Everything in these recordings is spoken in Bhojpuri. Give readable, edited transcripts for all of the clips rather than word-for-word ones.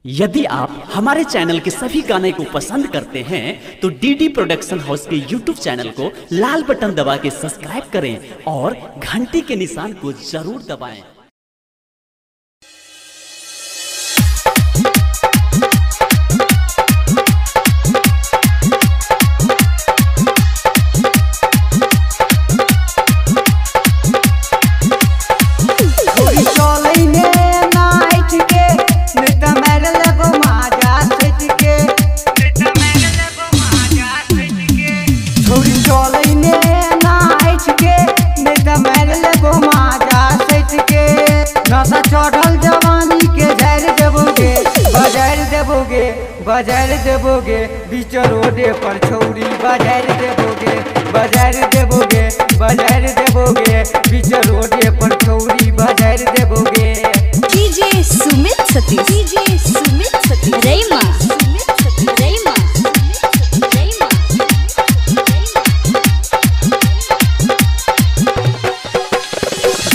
यदि आप हमारे चैनल के सभी गाने को पसंद करते हैं तो डीडी प्रोडक्शन हाउस के यूट्यूब चैनल को लाल बटन दबा के सब्सक्राइब करें और घंटी के निशान को जरूर दबाएं। चढ़ल जवानी के झड़ देबोगे बजार देबोगे बीच रोडे पर छौरी बजार देबोगे बीच रोडे पर छौरी बजार देबोगे। डीजे सुमित सतीश रैमा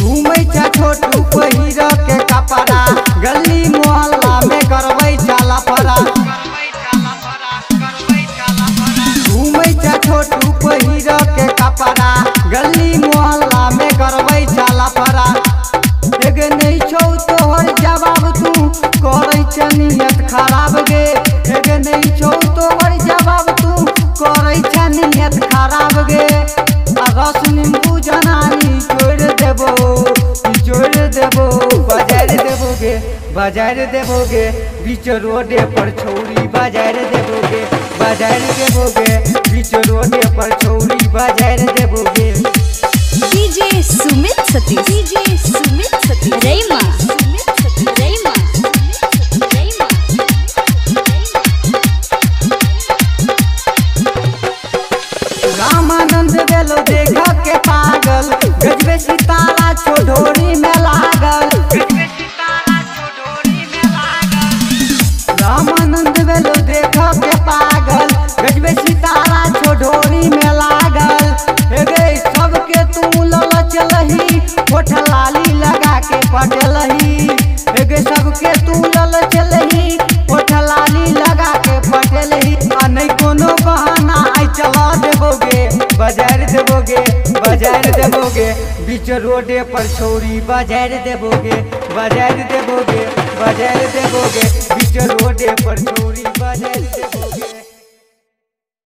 घूमै छ छोटू पहिर के कपड़ा गली मोहल्ला में करबै चाला पड़ा घूमै छ छोटू पहिर के कपड़ा गली मोहल्ला में करबै चाला पड़ा एगे नहीं छौ तोहर जवाब तू करै छ नियत खराब गे एगे नहीं छौ तोहर जवाब तू करै छ नियत खराब गे अगस नींबू जनानी छोड़ देबो बाजार देबोगे बीच रोडे पर छौरी बाजार देबोगे बीच रोडे पर छौरी बाजार देबोगे। डीजे सुमित सतीश रैमा रामानंद बेलो देखा के पागल गजबे सितारा छोडोरी में लागल रामानंद बेलो देखा के पागल गजबे सितारा छोडोरी में लागल गे सबके तू ललच लही होठ लाली लगा के पटलही गे सबके तू ललच लही होठ लाली लगा के पटलही आ नहीं कोनो बहाना आई चला देबोगे बाजार देबोगे बीच रोडे पर छौरी बाजार देबोगे बीच रोडे पर छौरी बाजार देबोगे।